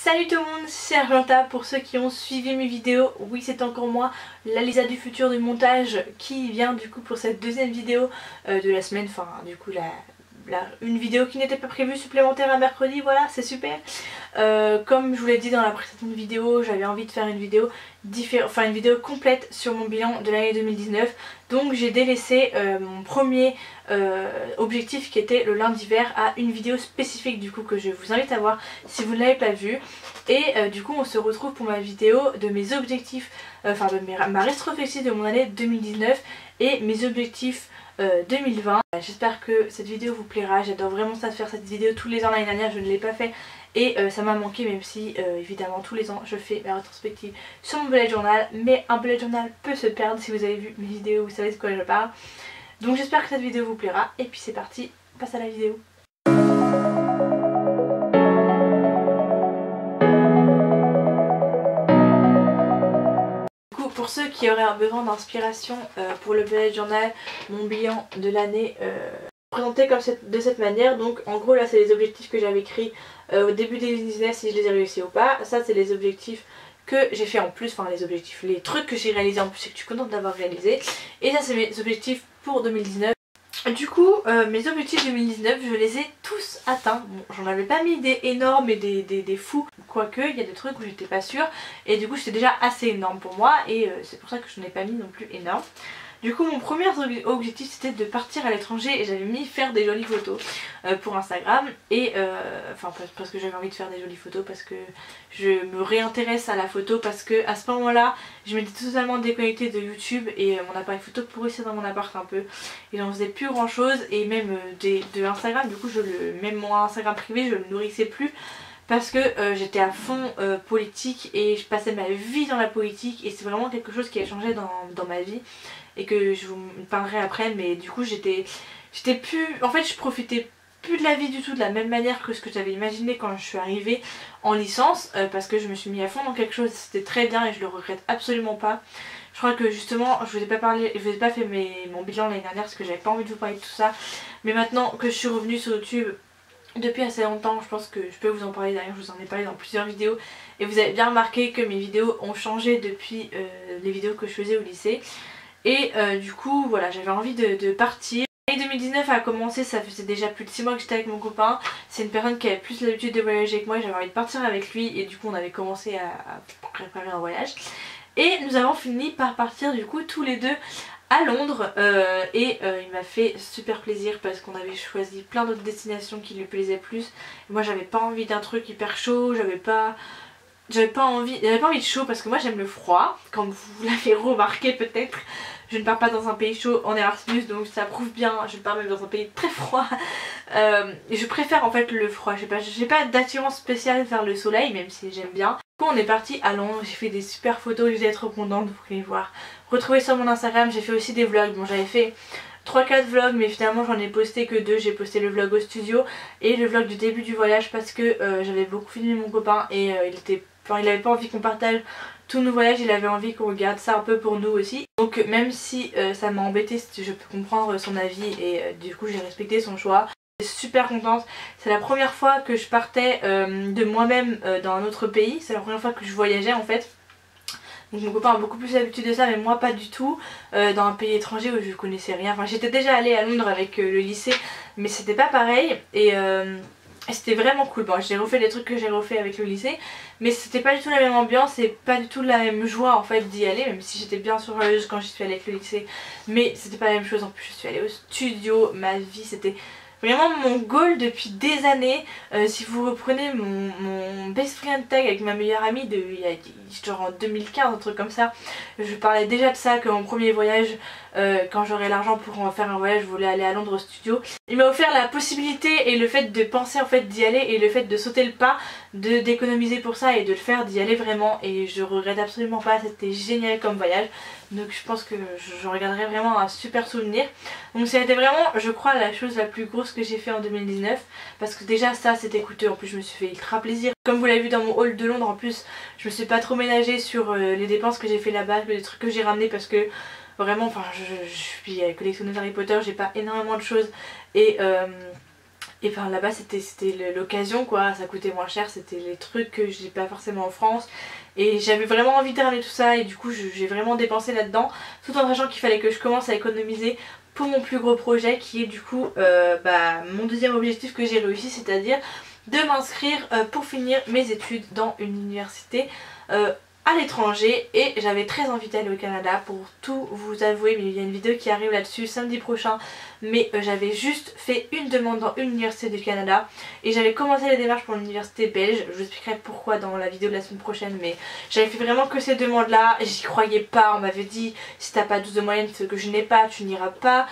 Salut tout le monde, c'est Argenta. Pour ceux qui ont suivi mes vidéos, oui c'est encore moi, la Lisa du futur du montage, qui vient du coup pour cette deuxième vidéo de la semaine, enfin du coup une vidéo qui n'était pas prévue supplémentaire à mercredi, voilà c'est super. Comme je vous l'ai dit dans la précédente vidéo, j'avais envie de faire une vidéo une vidéo complète sur mon bilan de l'année 2019. Donc j'ai délaissé mon premier objectif qui était le lundi vert à une vidéo spécifique du coup que je vous invite à voir si vous ne l'avez pas vue. Et du coup on se retrouve pour ma vidéo de mes objectifs, ma rétrospective de mon année 2019 et mes objectifs 2020. J'espère que cette vidéo vous plaira, j'adore vraiment ça de faire cette vidéo tous les ans. L'année dernière je ne l'ai pas fait et ça m'a manqué, même si évidemment tous les ans je fais ma rétrospective sur mon bullet journal. Mais un bullet journal peut se perdre, si vous avez vu mes vidéos vous savez de quoi je parle. Donc j'espère que cette vidéo vous plaira et puis c'est parti, on passe à la vidéo. Pour ceux qui auraient un besoin d'inspiration pour le bullet journal, mon bilan de l'année présenté de cette manière. Donc en gros là c'est les objectifs que j'avais écrits au début de 2019, si je les ai réussi ou pas. Ça c'est les objectifs que j'ai fait en plus, enfin les trucs que j'ai réalisés en plus et que je suis contente d'avoir réalisé. Et ça c'est mes objectifs pour 2019. Du coup mes objectifs 2019 je les ai tous atteints. Bon, j'en avais pas mis des énormes et des fous, quoique il y a des trucs où j'étais pas sûre et du coup c'était déjà assez énorme pour moi et c'est pour ça que je n'en ai pas mis non plus énorme. Du coup mon premier objectif c'était de partir à l'étranger et j'avais mis faire des jolies photos pour Instagram et parce que j'avais envie de faire des jolies photos, parce que je me réintéresse à la photo, parce que à ce moment là je m'étais totalement déconnectée de YouTube et mon appareil photo pourrissait dans mon appart un peu et j'en faisais plus grand chose, et même de Instagram du coup même mon Instagram privé je le nourrissais plus parce que j'étais à fond politique et je passais ma vie dans la politique et c'est vraiment quelque chose qui a changé dans ma vie et que je vous parlerai après. Mais du coup j'étais plus, en fait je profitais plus de la vie du tout de la même manière que ce que j'avais imaginé quand je suis arrivée en licence, parce que je me suis mis à fond dans quelque chose, c'était très bien et je le regrette absolument pas. Je crois que justement je vous ai pas fait mon bilan l'année dernière parce que j'avais pas envie de vous parler de tout ça, mais maintenant que je suis revenue sur YouTube depuis assez longtemps, je pense que je peux vous en parler. D'ailleurs je vous en ai parlé dans plusieurs vidéos et vous avez bien remarqué que mes vidéos ont changé depuis les vidéos que je faisais au lycée. Et du coup voilà, j'avais envie de partir. L'année 2019 a commencé, ça faisait déjà plus de 6 mois que j'étais avec mon copain. C'est une personne qui avait plus l'habitude de voyager que moi, j'avais envie de partir avec lui et du coup on avait commencé à préparer un voyage. Et nous avons fini par partir du coup tous les deux à Londres il m'a fait super plaisir parce qu'on avait choisi plein d'autres destinations qui lui plaisaient plus. Et moi j'avais pas envie d'un truc hyper chaud, j'avais pas envie de chaud parce que moi j'aime le froid, comme vous l'avez remarqué peut-être. Je ne pars pas dans un pays chaud en Erasmus, donc ça prouve bien, je pars même dans un pays très froid. Et je préfère en fait le froid, j'ai pas d'attirance spéciale vers le soleil, même si j'aime bien. Du coup on est parti à Londres, j'ai fait des super photos, je vais être contente, vous pouvez les voir. Retrouver sur mon Instagram, j'ai fait aussi des vlogs. Bon j'avais fait 3-4 vlogs mais finalement j'en ai posté que 2. J'ai posté le vlog au studio et le vlog du début du voyage parce que j'avais beaucoup filmé mon copain et il avait pas envie qu'on partage tous nos voyages, il avait envie qu'on regarde ça un peu pour nous aussi. Donc même si ça m'a embêté, je peux comprendre son avis et du coup j'ai respecté son choix. Je suis super contente, c'est la première fois que je partais de moi-même dans un autre pays, c'est la première fois que je voyageais en fait. Donc mon copain a beaucoup plus l'habitude de ça mais moi pas du tout, dans un pays étranger où je connaissais rien. Enfin j'étais déjà allée à Londres avec le lycée mais c'était pas pareil et c'était vraiment cool. Bon j'ai refait les trucs que j'ai refait avec le lycée mais c'était pas du tout la même ambiance et pas du tout la même joie en fait d'y aller, même si j'étais bien sûr joyeuse quand j'y suis allée avec le lycée, mais c'était pas la même chose. En plus je suis allée au studio, ma vie c'était vraiment mon goal depuis des années. Si vous reprenez mon best friend tag avec ma meilleure amie genre en 2015, un truc comme ça, je parlais déjà de ça, que mon premier voyage, quand j'aurai l'argent pour en faire un voyage, je voulais aller à Londres au studio. Il m'a offert la possibilité et le fait de penser en fait d'y aller et le fait de sauter le pas, d'économiser pour ça et de le faire, d'y aller vraiment, et je regrette absolument pas, c'était génial comme voyage. Donc je pense que je regarderai vraiment un super souvenir. Donc ça a été vraiment, je crois, la chose la plus grosse que j'ai fait en 2019. Parce que déjà ça c'était coûteux, en plus je me suis fait ultra plaisir. Comme vous l'avez vu dans mon haul de Londres, en plus je me suis pas trop ménagée sur les dépenses que j'ai fait là-bas, les trucs que j'ai ramenés, parce que vraiment, enfin je suis collectionneuse Harry Potter, j'ai pas énormément de choses. Et enfin là-bas c'était l'occasion quoi, ça coûtait moins cher, c'était les trucs que j'ai pas forcément en France. Et j'avais vraiment envie de ramener tout ça et du coup j'ai vraiment dépensé là-dedans, tout en sachant qu'il fallait que je commence à économiser pour mon plus gros projet qui est du coup mon deuxième objectif que j'ai réussi, c'est-à-dire de m'inscrire pour finir mes études dans une université à l'étranger. Et j'avais très envie d'aller au Canada pour tout vous avouer, mais il y a une vidéo qui arrive là-dessus samedi prochain. Mais j'avais juste fait une demande dans une université du Canada et j'avais commencé les démarches pour l'université belge. Je vous expliquerai pourquoi dans la vidéo de la semaine prochaine, mais j'avais fait vraiment que ces demandes là, j'y croyais pas. On m'avait dit si t'as pas 12 de moyenne, ce que je n'ai pas, tu n'iras pas.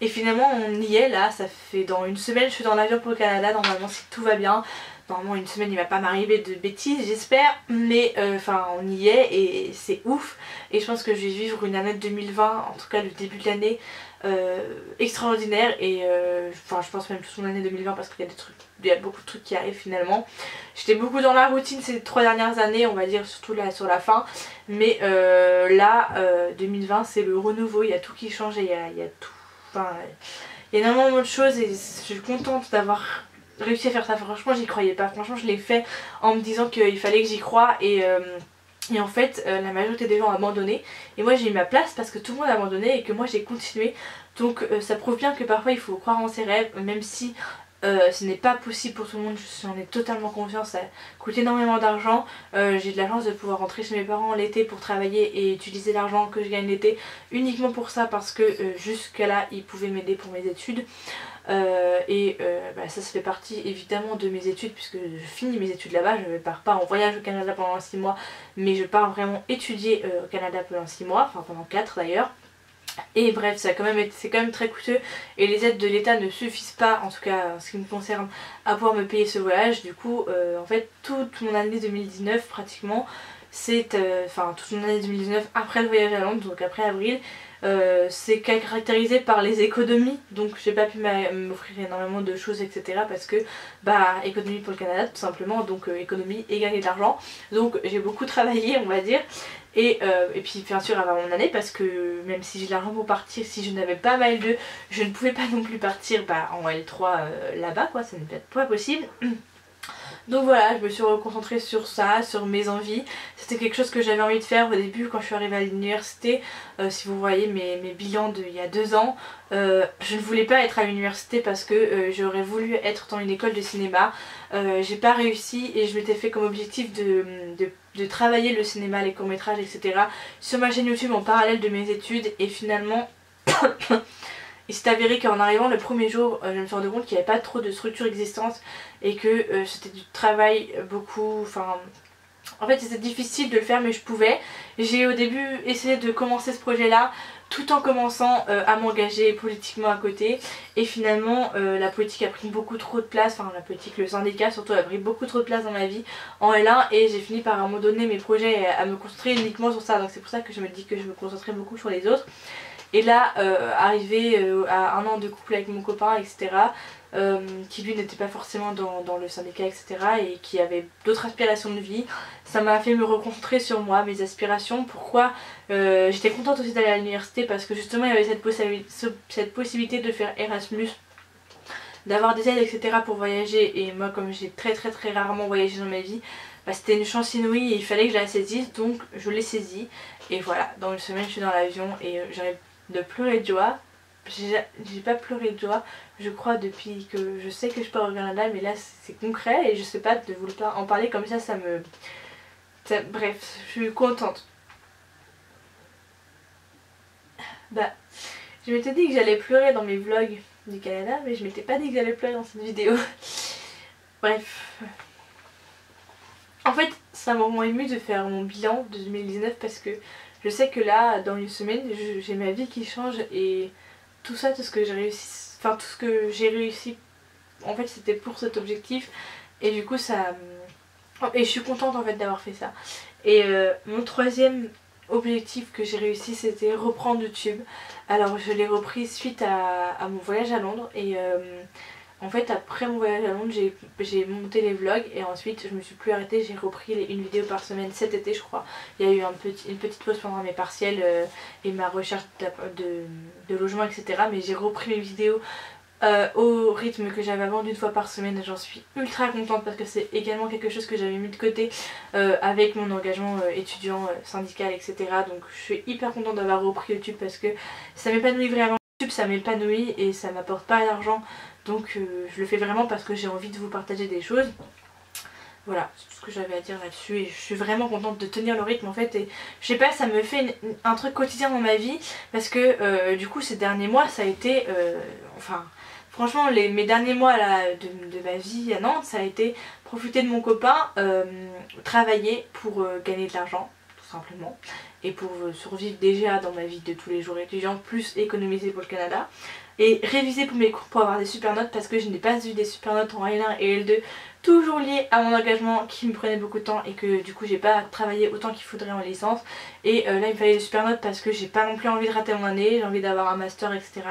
Et finalement on y est là, ça fait dans une semaine je suis dans l'avion pour le Canada, normalement si tout va bien. Normalement une semaine il va pas m'arriver de bêtises j'espère, mais enfin on y est et c'est ouf. Et je pense que je vais vivre une année 2020, en tout cas le début de l'année extraordinaire. Et enfin je pense même toute mon année 2020 parce qu'il y a des trucs, il y a beaucoup de trucs qui arrivent finalement. J'étais beaucoup dans la routine ces 3 dernières années on va dire, surtout là sur la fin. Mais là 2020 c'est le renouveau, il y a tout qui change et il y a tout. Enfin, il y a énormément de choses et je suis contente d'avoir réussi à faire ça. Franchement j'y croyais pas, franchement je l'ai fait en me disant qu'il fallait que j'y croie. Et en fait la majorité des gens ont abandonné et moi j'ai eu ma place parce que tout le monde a abandonné et que moi j'ai continué. Donc ça prouve bien que parfois il faut croire en ses rêves, même si ce n'est pas possible pour tout le monde, j'en ai totalement conscience, ça coûte énormément d'argent. J'ai de la chance de pouvoir rentrer chez mes parents l'été pour travailler et utiliser l'argent que je gagne l'été uniquement pour ça, parce que jusqu'à là ils pouvaient m'aider pour mes études. Ça fait partie évidemment de mes études puisque je finis mes études là-bas. Je ne pars pas en voyage au Canada pendant 6 mois, mais je pars vraiment étudier au Canada pendant 6 mois, enfin pendant 4 d'ailleurs. Et bref, c'est quand même très coûteux et les aides de l'État ne suffisent pas, en tout cas en ce qui me concerne, à pouvoir me payer ce voyage. Du coup en fait toute mon année 2019 pratiquement, c'est toute mon année 2019 après le voyage à Londres, donc après avril, c'est caractérisé par les économies. Donc j'ai pas pu m'offrir énormément de choses etc, parce que économie pour le Canada tout simplement, donc économie et gagner de l'argent. Donc j'ai beaucoup travaillé on va dire. Et puis bien sûr avant mon année, parce que même si j'ai de l'argent pour partir, si je n'avais pas ma L2 je ne pouvais pas non plus partir en L3 là-bas quoi, ça n'est pas possible. Donc voilà, je me suis reconcentrée sur ça, sur mes envies. C'était quelque chose que j'avais envie de faire au début quand je suis arrivée à l'université. Si vous voyez mes bilans d'il y a 2 ans, je ne voulais pas être à l'université parce que j'aurais voulu être dans une école de cinéma. J'ai pas réussi et je m'étais fait comme objectif de travailler le cinéma, les courts métrages etc. sur ma chaîne YouTube en parallèle de mes études. Et finalement il s'est avéré qu'en arrivant le premier jour, je me suis rendu compte qu'il n'y avait pas trop de structure existante et que c'était du travail beaucoup, en fait c'était difficile de le faire mais je pouvais. J'ai au début essayé de commencer ce projet là tout en commençant à m'engager politiquement à côté, et finalement la politique a pris beaucoup trop de place, enfin la politique, le syndicat surtout a pris beaucoup trop de place dans ma vie en L1 et j'ai fini par abandonner mes projets à me concentrer uniquement sur ça. Donc c'est pour ça que je me dis que je me concentrais beaucoup sur les autres. Et là, arrivé à 1 an de couple avec mon copain, etc., qui lui n'était pas forcément dans le syndicat, etc., et qui avait d'autres aspirations de vie, ça m'a fait me reconcentrer sur moi, mes aspirations. Pourquoi j'étais contente aussi d'aller à l'université, parce que justement il y avait cette possibilité de faire Erasmus, d'avoir des aides, etc., pour voyager. Et moi, comme j'ai très rarement voyagé dans ma vie, c'était une chance inouïe et il fallait que je la saisisse, donc je l'ai saisie. Et voilà, dans une semaine je suis dans l'avion et j'arrive de pleurer de joie. J'ai pas pleuré de joie je crois depuis que je sais que je pars au Canada, mais là c'est concret et je sais pas, de vous en parler comme ça me... Bref, je suis contente. Je m'étais dit que j'allais pleurer dans mes vlogs du Canada, mais je m'étais pas dit que j'allais pleurer dans cette vidéo. Bref. En fait, ça m'a vraiment émue de faire mon bilan de 2019 parce que je sais que là, dans une semaine, j'ai ma vie qui change et tout ça, tout ce que j'ai réussi, en fait c'était pour cet objectif. Et du coup ça... Et je suis contente en fait d'avoir fait ça. Et mon troisième objectif que j'ai réussi, c'était reprendre YouTube. Alors je l'ai repris suite à mon voyage à Londres et... en fait après mon voyage à Londres j'ai monté les vlogs et ensuite je me suis plus arrêtée, j'ai repris une vidéo par semaine cet été je crois. Il y a eu une petite pause pendant mes partiels et ma recherche de logement etc. Mais j'ai repris mes vidéos au rythme que j'avais avant d'une fois par semaine et j'en suis ultra contente parce que c'est également quelque chose que j'avais mis de côté avec mon engagement étudiant, syndical, etc. Donc je suis hyper contente d'avoir repris YouTube parce que ça m'épanouit vraiment. YouTube ça m'épanouit et ça m'apporte pas d'argent, donc je le fais vraiment parce que j'ai envie de vous partager des choses. Voilà, c'est tout ce que j'avais à dire là-dessus et je suis vraiment contente de tenir le rythme en fait. Et je sais pas, ça me fait un truc quotidien dans ma vie parce que du coup ces derniers mois ça a été, enfin franchement mes derniers mois là, de ma vie à Nantes, ça a été profiter de mon copain, travailler pour gagner de l'argent tout simplement et pour survivre déjà dans ma vie de tous les jours étudiante, plus économiser pour le Canada et réviser pour mes cours pour avoir des super notes parce que je n'ai pas eu des super notes en L1 et L2, toujours lié à mon engagement qui me prenait beaucoup de temps et que du coup j'ai pas travaillé autant qu'il faudrait en licence. Et là il me fallait des super notes parce que j'ai pas non plus envie de rater mon année, j'ai envie d'avoir un master, etc.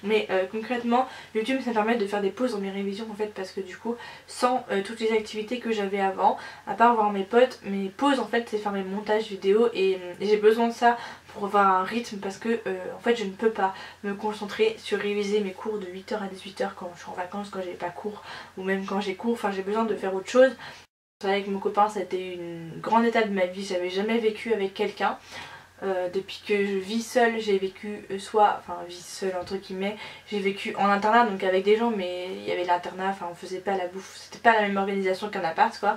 Mais concrètement YouTube ça me permet de faire des pauses dans mes révisions en fait, parce que du coup sans toutes les activités que j'avais avant, à part voir mes potes, mes pauses en fait c'est faire mes montages vidéo et j'ai besoin de ça pour avoir un rythme parce que en fait je ne peux pas me concentrer sur réviser mes cours de 8h à 18h quand je suis en vacances, quand j'ai pas cours ou même quand j'ai cours, enfin j'ai besoin de faire autre chose. Avec mon copain ça a été une grande étape de ma vie, j'avais jamais vécu avec quelqu'un. Depuis que je vis seule, j'ai vécu vie seule entre guillemets, j'ai vécu en internat donc avec des gens, mais il y avait l'internat, enfin on faisait pas la bouffe, c'était pas la même organisation qu'un appart quoi.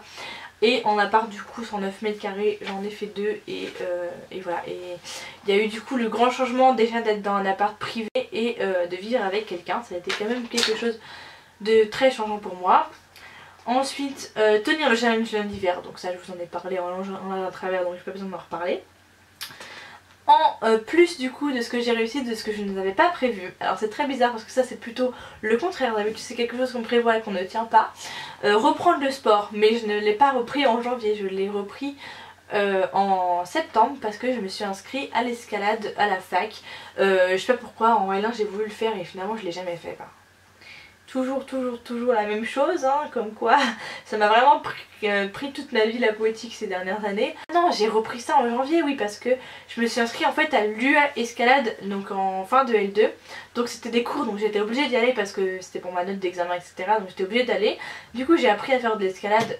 Et en appart du coup 109 mètres carrés, j'en ai fait 2 et voilà. Et il y a eu du coup le grand changement déjà d'être dans un appart privé et de vivre avec quelqu'un, ça a été quand même quelque chose de très changeant pour moi. Ensuite tenir le challenge d'hiver, donc ça je vous en ai parlé en long en travers donc j'ai pas besoin d'en reparler. En plus du coup de ce que j'ai réussi, de ce que je n'avais pas prévu. Alors c'est très bizarre parce que ça c'est plutôt le contraire, d'habitude c'est quelque chose qu'on prévoit et qu'on ne tient pas. Reprendre le sport, mais je ne l'ai pas repris en janvier, je l'ai repris en septembre parce que je me suis inscrite à l'escalade à la fac. Je sais pas pourquoi, en L1 j'ai voulu le faire et finalement je l'ai jamais fait. Toujours la même chose, hein, comme quoi ça m'a vraiment pris toute ma vie la poétique ces dernières années. Non, j'ai repris ça en janvier, oui, parce que je me suis inscrite en fait à l'UA Escalade, donc en fin de L2. Donc c'était des cours, donc j'étais obligée d'y aller parce que c'était pour ma note d'examen, etc. Donc j'étais obligée d'aller. Du coup j'ai appris à faire de l'escalade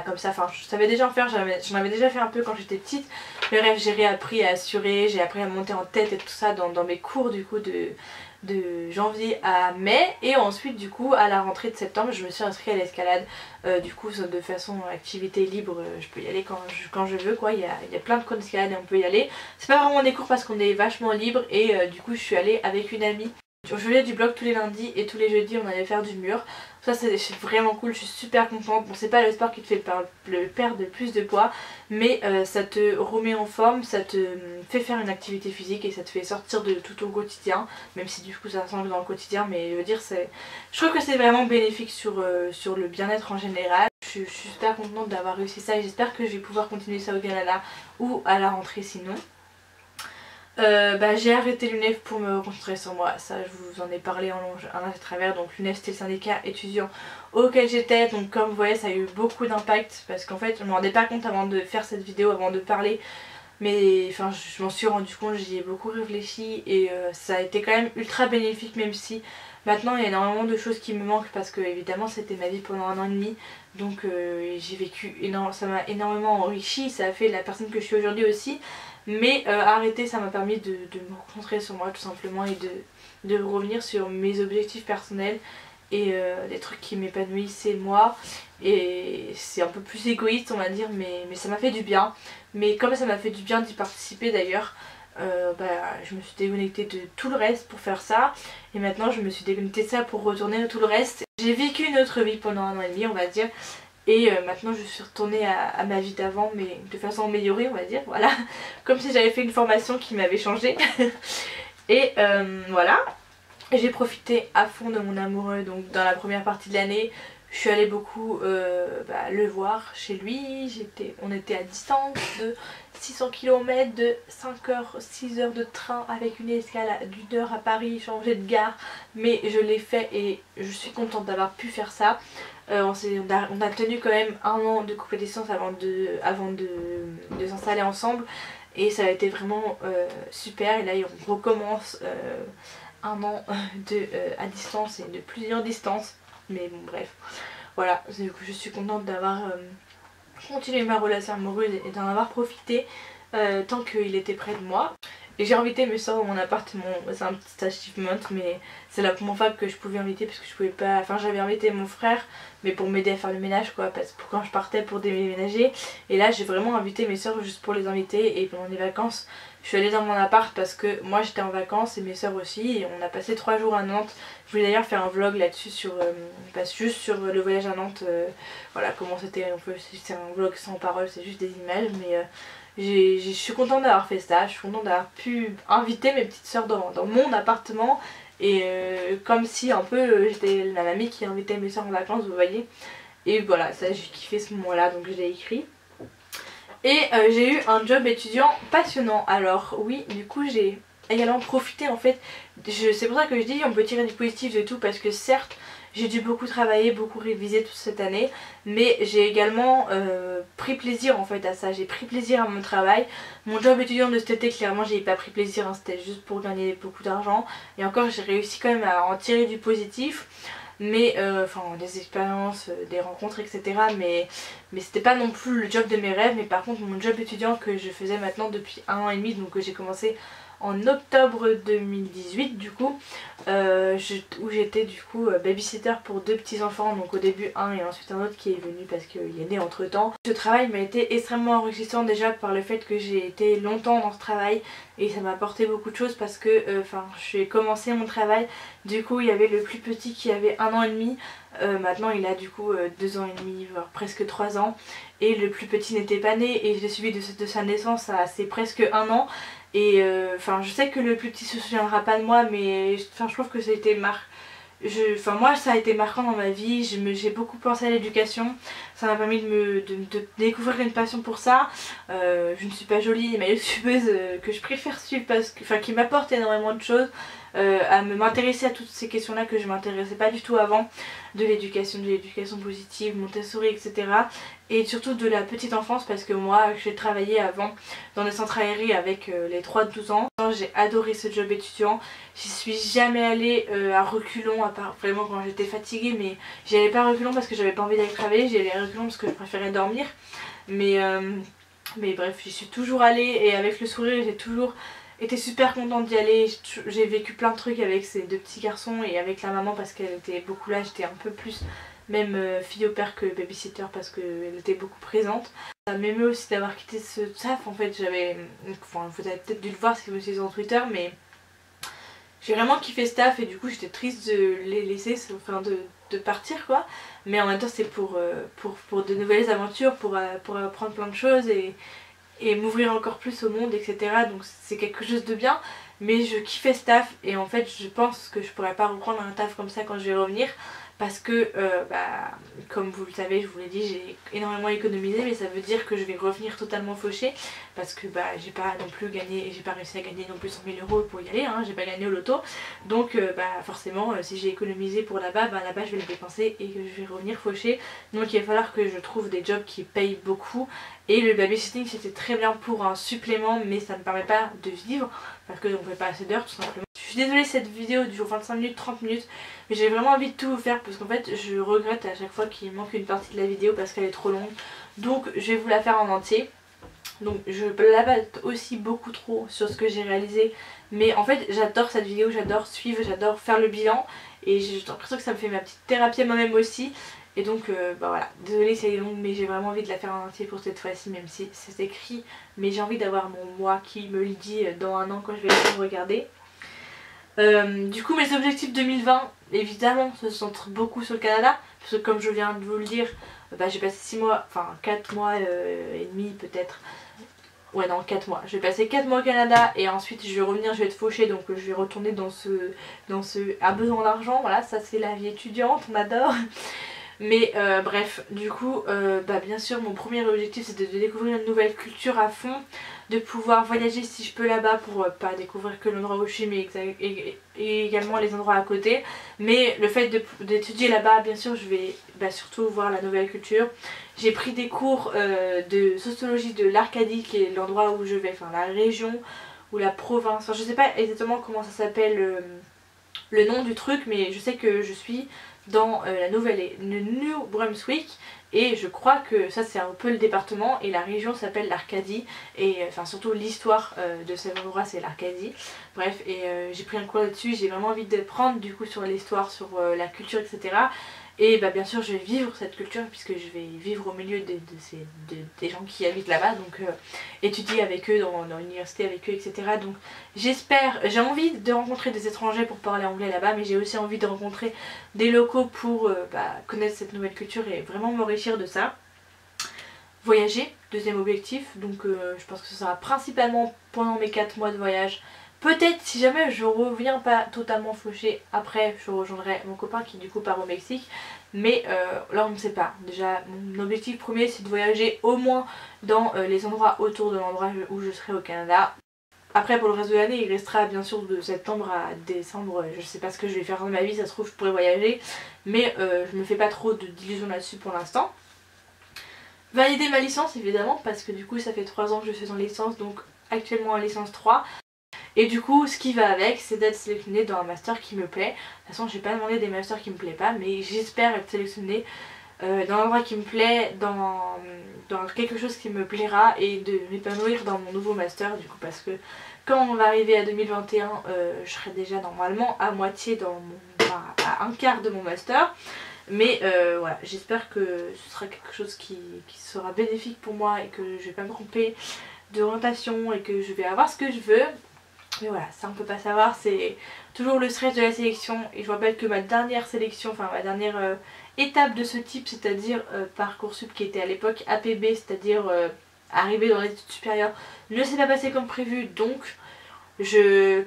comme ça, enfin je savais déjà en faire, j'en avais déjà fait un peu quand j'étais petite. Mais bref, j'ai réappris à assurer, j'ai appris à monter en tête et tout ça dans mes cours du coup de janvier à mai. Et ensuite du coup à la rentrée de septembre je me suis inscrite à l'escalade, du coup de façon activité libre, je peux y aller quand je veux quoi, il y a plein de cours d'escalade et on peut y aller. C'est pas vraiment des cours parce qu'on est vachement libre et du coup je suis allée avec une amie. Je faisais du bloc tous les lundis et tous les jeudis on allait faire du mur. Ça c'est vraiment cool, je suis super contente. Bon c'est pas le sport qui te fait perdre le plus de poids, mais ça te remet en forme, ça te fait faire une activité physique et ça te fait sortir de tout ton quotidien. Même si du coup ça ressemble dans le quotidien, mais je veux dire je trouve que c'est vraiment bénéfique sur le bien-être en général. Je suis super contente d'avoir réussi ça et j'espère que je vais pouvoir continuer ça au Canada ou à la rentrée sinon. J'ai arrêté l'UNEF pour me concentrer sur moi, ça je vous en ai parlé en long à travers. Donc l'UNEF c'était le syndicat étudiant auquel j'étais, donc comme vous voyez ça a eu beaucoup d'impact parce qu'en fait je me rendais pas compte avant de faire cette vidéo, avant de parler, mais enfin je m'en suis rendu compte, j'y ai beaucoup réfléchi et ça a été quand même ultra bénéfique, même si maintenant il y a énormément de choses qui me manquent parce que évidemment c'était ma vie pendant 1 an et demi. Donc j'ai vécu ça m'a énormément enrichi, ça a fait la personne que je suis aujourd'hui aussi. Mais arrêter ça m'a permis de me concentrer sur moi tout simplement et de revenir sur mes objectifs personnels et les trucs qui m'épanouissaient moi. Et c'est un peu plus égoïste on va dire, mais ça m'a fait du bien. Mais comme ça m'a fait du bien d'y participer d'ailleurs, je me suis déconnectée de tout le reste pour faire ça. Et maintenant je me suis déconnectée de ça pour retourner à tout le reste. J'ai vécu une autre vie pendant 1 an et demi on va dire. Et maintenant je suis retournée à ma vie d'avant, mais de façon améliorée on va dire, voilà. Comme si j'avais fait une formation qui m'avait changé. Et voilà. J'ai profité à fond de mon amoureux, donc dans la première partie de l'année. Je suis allée beaucoup le voir chez lui, on était à distance de 600 km, de 6 heures de train avec une escale d'1 heure à Paris, changer de gare. Mais je l'ai fait et je suis contente d'avoir pu faire ça. On a tenu quand même 1 an de couple de distance avant de s'installer ensemble. Et ça a été vraiment super. Et là on recommence un an à distance et de plusieurs distances. Mais bon bref, voilà, je suis contente d'avoir continué ma relation amoureuse et d'en avoir profité tant qu'il était près de moi. Et j'ai invité mes soeurs dans mon appartement, c'est un petit achievement, mais c'est la première fois que je pouvais inviter parce que je pouvais pas, enfin j'avais invité mon frère mais pour m'aider à faire le ménage quoi, parce que quand je partais pour déménager, et là j'ai vraiment invité mes soeurs juste pour les inviter. Et pendant les vacances je suis allée dans mon appart parce que moi j'étais en vacances et mes soeurs aussi, et on a passé 3 jours à Nantes. Je voulais d'ailleurs faire un vlog là-dessus sur juste sur le voyage à Nantes, voilà comment c'était, c'est un vlog sans parole, c'est juste des images, mais je suis contente d'avoir fait ça, je suis contente d'avoir pu inviter mes petites soeurs dans mon appartement. Et comme si un peu j'étais la mamie qui invitait mes soeurs en vacances, vous voyez. Et voilà, ça j'ai kiffé ce moment là, donc je l'ai écrit. Et j'ai eu un job étudiant passionnant. Alors oui, du coup j'ai également profité en fait, c'est pour ça que je dis on peut tirer du positif de tout, parce que certes j'ai dû beaucoup travailler, beaucoup réviser toute cette année, mais j'ai également pris plaisir en fait à ça, j'ai pris plaisir à mon travail. Mon job étudiant de cet été, clairement j'ai pas pris plaisir, hein, c'était juste pour gagner beaucoup d'argent, et encore j'ai réussi quand même à en tirer du positif. Mais enfin des expériences, des rencontres, etc. Mais c'était pas non plus le job de mes rêves. Mais par contre mon job étudiant que je faisais maintenant depuis 1 an et demi, donc que j'ai commencé en octobre 2018 du coup, où j'étais du coup babysitter pour 2 petits enfants, donc au début un et ensuite un autre qui est venu parce qu'il est né entre temps. Ce travail m'a été extrêmement enrichissant, déjà par le fait que j'ai été longtemps dans ce travail et ça m'a apporté beaucoup de choses parce que j'ai commencé mon travail, du coup il y avait le plus petit qui avait 1 an et demi, maintenant il a du coup 2 ans et demi, voire presque 3 ans, et le plus petit n'était pas né et je l'ai suivi de sa naissance à c'est presque 1 an. Et je sais que le plus petit se souviendra pas de moi, mais je trouve que ça a été moi ça a été marquant dans ma vie. J'ai beaucoup pensé à l'éducation, ça m'a permis de découvrir une passion pour ça. Je ne suis pas jolie, ma youtubeuse que je préfère suivre parce que, qui m'apporte énormément de choses, à m'intéresser à toutes ces questions là que je m'intéressais pas du tout avant, de l'éducation positive, Montessori, etc. Et surtout de la petite enfance, parce que moi j'ai travaillé avant dans des centres aérés avec les 3-12 ans. J'ai adoré ce job étudiant, j'y suis jamais allée à reculons, à part vraiment quand j'étais fatiguée, mais j'y allais pas à reculons parce que j'avais pas envie d'aller travailler, j'y allais à reculons parce que je préférais dormir. Mais bref, j'y suis toujours allée et avec le sourire j'ai toujours été super contente d'y aller. J'ai vécu plein de trucs avec ces 2 petits garçons et avec la maman parce qu'elle était beaucoup là, j'étais un peu plus même fille au père que babysitter parce qu'elle était beaucoup présente. Ça m'émeut aussi d'avoir quitté ce taf en fait, vous avez peut-être dû le voir si vous me suivez sur Twitter, mais j'ai vraiment kiffé ce taf et du coup j'étais triste de les laisser, de partir quoi. Mais en même temps c'est pour de nouvelles aventures, pour apprendre plein de choses et m'ouvrir encore plus au monde, etc. Donc c'est quelque chose de bien, mais je kiffais ce taf et en fait je pense que je pourrais pas reprendre un taf comme ça quand je vais revenir, parce que comme vous le savez, je vous l'ai dit, j'ai énormément économisé, mais ça veut dire que je vais revenir totalement fauchée parce que j'ai pas non plus gagné, j'ai pas réussi à gagner non plus 100 000 € pour y aller, hein, j'ai pas gagné au loto, donc forcément si j'ai économisé pour là-bas, là-bas je vais le dépenser et que je vais revenir fauchée. Donc il va falloir que je trouve des jobs qui payent beaucoup, et le babysitting c'était très bien pour un supplément, mais ça ne permet pas de vivre parce que on fait pas assez d'heures tout simplement. Je suis désolée, cette vidéo dure 25 minutes, 30 minutes, mais j'ai vraiment envie de tout vous faire parce qu'en fait je regrette à chaque fois qu'il manque une partie de la vidéo parce qu'elle est trop longue. Donc je vais vous la faire en entier. Donc je l'abate aussi beaucoup trop sur ce que j'ai réalisé, mais en fait j'adore cette vidéo, j'adore suivre, j'adore faire le bilan et j'ai l'impression que ça me fait ma petite thérapie à moi-même aussi. Et donc voilà, désolée si elle est longue, mais j'ai vraiment envie de la faire en entier pour cette fois-ci, même si c'est écrit, mais j'ai envie d'avoir mon moi qui me le dit dans 1 an quand je vais le regarder. Du coup mes objectifs 2020 évidemment se centrent beaucoup sur le Canada, parce que comme je viens de vous le dire, j'ai passé 6 mois, enfin 4 mois et demi peut-être, ouais non 4 mois, je vais passer 4 mois au Canada et ensuite je vais revenir, je vais être fauchée, donc je vais retourner dans ce à besoin d'argent, voilà, ça c'est la vie étudiante, on adore. Mais bref, du coup, bien sûr mon premier objectif c'est de découvrir une nouvelle culture à fond, de pouvoir voyager si je peux là-bas pour pas découvrir que l'endroit où je suis, mais et également les endroits à côté. Mais le fait d'étudier là-bas, bien sûr je vais surtout voir la nouvelle culture. J'ai pris des cours de sociologie de l'Arcadie, qui est l'endroit où je vais, enfin la région ou la province, enfin je sais pas exactement comment ça s'appelle le nom du truc, mais je sais que je suis dans le New Brunswick et je crois que ça c'est un peu le département et la région s'appelle l'Arcadie et enfin surtout l'histoire de cet endroit c'est l'Arcadie. Bref, et j'ai pris un cours là-dessus, j'ai vraiment envie de prendre du coup sur l'histoire, sur la culture, etc. Et bah bien sûr je vais vivre cette culture puisque je vais vivre au milieu des gens qui habitent là-bas, donc étudier avec eux dans l'université avec eux, etc. Donc j'espère, j'ai envie de rencontrer des étrangers pour parler anglais là-bas, mais j'ai aussi envie de rencontrer des locaux pour connaître cette nouvelle culture et vraiment m'enrichir de ça. Voyager, deuxième objectif, donc je pense que ce sera principalement pendant mes 4 mois de voyage. Peut-être si jamais je reviens pas totalement fauchée, après je rejoindrai mon copain qui du coup part au Mexique. Mais là on ne sait pas. Déjà mon objectif premier c'est de voyager au moins dans les endroits autour de l'endroit où je serai au Canada. Après pour le reste de l'année il restera bien sûr de septembre à décembre, je sais pas ce que je vais faire dans ma vie, ça se trouve je pourrais voyager. Mais je me fais pas trop d'illusions là-dessus pour l'instant. Valider ma licence évidemment parce que du coup ça fait 3 ans que je suis en licence, donc actuellement en licence 3. Et du coup ce qui va avec c'est d'être sélectionnée dans un master qui me plaît. De toute façon je vais pas demander des masters qui me plaisent pas, mais j'espère être sélectionnée dans un endroit qui me plaît, dans quelque chose qui me plaira et de m'épanouir dans mon nouveau master du coup, parce que quand on va arriver à 2021 je serai déjà normalement à moitié dans à un quart de mon master. Mais voilà, j'espère que ce sera quelque chose qui sera bénéfique pour moi et que je vais pas me tromper d'orientation et que je vais avoir ce que je veux. Mais voilà, ça on peut pas savoir, c'est toujours le stress de la sélection. Et je vous rappelle que ma dernière sélection, enfin ma dernière étape de ce type, c'est-à-dire Parcoursup qui était à l'époque APB, c'est-à-dire arriver dans les études supérieures, ne s'est pas passé comme prévu. Donc je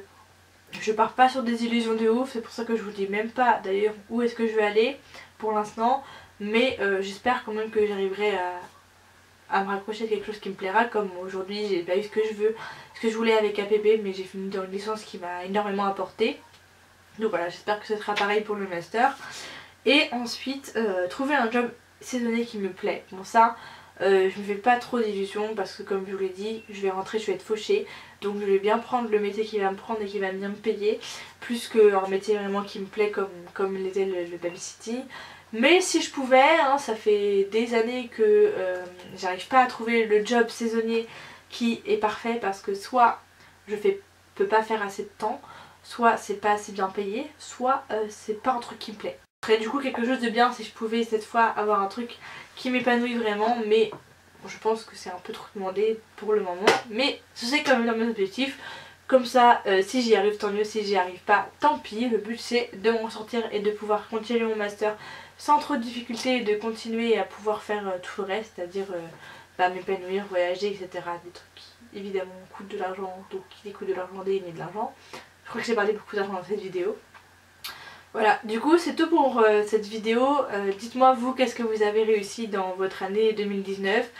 pars pas sur des illusions de ouf, c'est pour ça que je vous dis même pas d'ailleurs où est-ce que je vais aller pour l'instant. Mais j'espère quand même que j'arriverai à me raccrocher à quelque chose qui me plaira, comme aujourd'hui j'ai pas eu ce que je veux, ce que je voulais avec APB, mais j'ai fini dans une licence qui m'a énormément apporté. Donc voilà, j'espère que ce sera pareil pour le master. Et ensuite trouver un job saisonnier qui me plaît. Bon ça je me fais pas trop d'illusions parce que comme je vous l'ai dit, je vais rentrer, je vais être fauchée. Donc je vais bien prendre le métier qui va me prendre et qui va bien me payer, plus qu'un métier vraiment qui me plaît comme l'était le babysitting. Mais si je pouvais, hein, ça fait des années que j'arrive pas à trouver le job saisonnier qui est parfait parce que soit je peux pas faire assez de temps, soit c'est pas assez bien payé, soit c'est pas un truc qui me plaît. Après du coup quelque chose de bien si je pouvais cette fois avoir un truc qui m'épanouit vraiment, mais je pense que c'est un peu trop demandé pour le moment. Mais c'est quand même dans mes objectifs. Comme ça, si j'y arrive tant mieux, si j'y arrive pas tant pis. Le but c'est de m'en sortir et de pouvoir continuer mon master sans trop de difficultés et de continuer à pouvoir faire tout le reste, c'est-à-dire m'épanouir, voyager, etc. Des trucs qui évidemment coûtent de l'argent, donc qui coûtent de l'argent, gagner de l'argent. Je crois que j'ai parlé beaucoup d'argent dans cette vidéo. Voilà, du coup c'est tout pour cette vidéo. Dites-moi vous qu'est-ce que vous avez réussi dans votre année 2019.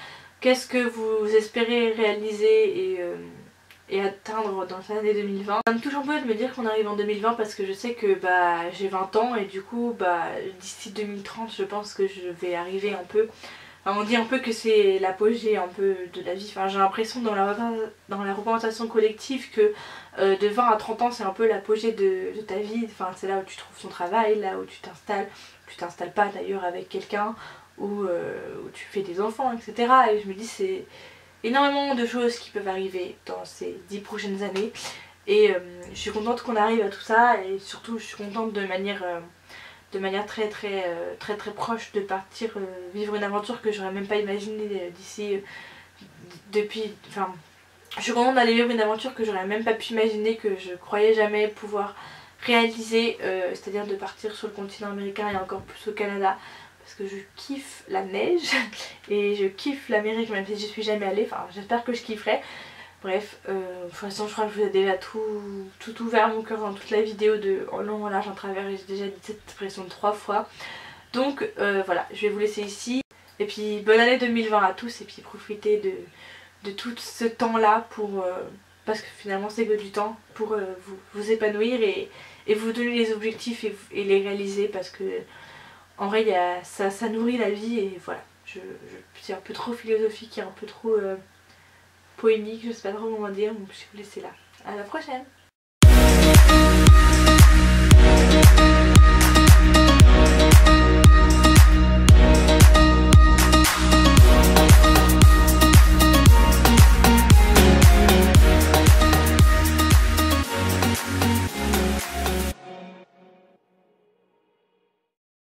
Qu'est-ce que vous espérez réaliser et atteindre dans cette année 2020. Ça me touche un peu de me dire qu'on arrive en 2020 parce que je sais que j'ai 20 ans et du coup d'ici 2030 je pense que je vais arriver un peu. Enfin, on dit un peu que c'est l'apogée un peu de la vie. Enfin, j'ai l'impression dans la représentation collective que de 20 à 30 ans c'est un peu l'apogée de ta vie. Enfin, c'est là où tu trouves ton travail, là où tu t'installes. Tu t'installes pas d'ailleurs avec quelqu'un où tu fais des enfants, etc. Et je me dis c'est énormément de choses qui peuvent arriver dans ces 10 prochaines années. Et je suis contente qu'on arrive à tout ça et surtout je suis contente de manière très proche de partir vivre une aventure que j'aurais même pas imaginée d'ici enfin je suis contente d'aller vivre une aventure que j'aurais même pas pu imaginer, que je croyais jamais pouvoir réaliser, c'est-à-dire de partir sur le continent américain et encore plus au Canada parce que je kiffe la neige et je kiffe l'Amérique même si je suis jamais allée, enfin j'espère que je kifferai. Bref, de toute façon je crois que je vous ai déjà tout ouvert mon cœur dans toute la vidéo de en long, en large, en travers, et j'ai déjà dit cette expression 3 fois. Donc voilà, je vais vous laisser ici. Et puis bonne année 2020 à tous et puis profitez de tout ce temps là pour parce que finalement c'est que du temps pour vous épanouir et vous donner les objectifs et les réaliser parce que en vrai ça nourrit la vie et voilà. C'est un peu trop philosophique et un peu trop polémique, je sais pas trop comment dire, donc je vais vous laisser là. À la prochaine!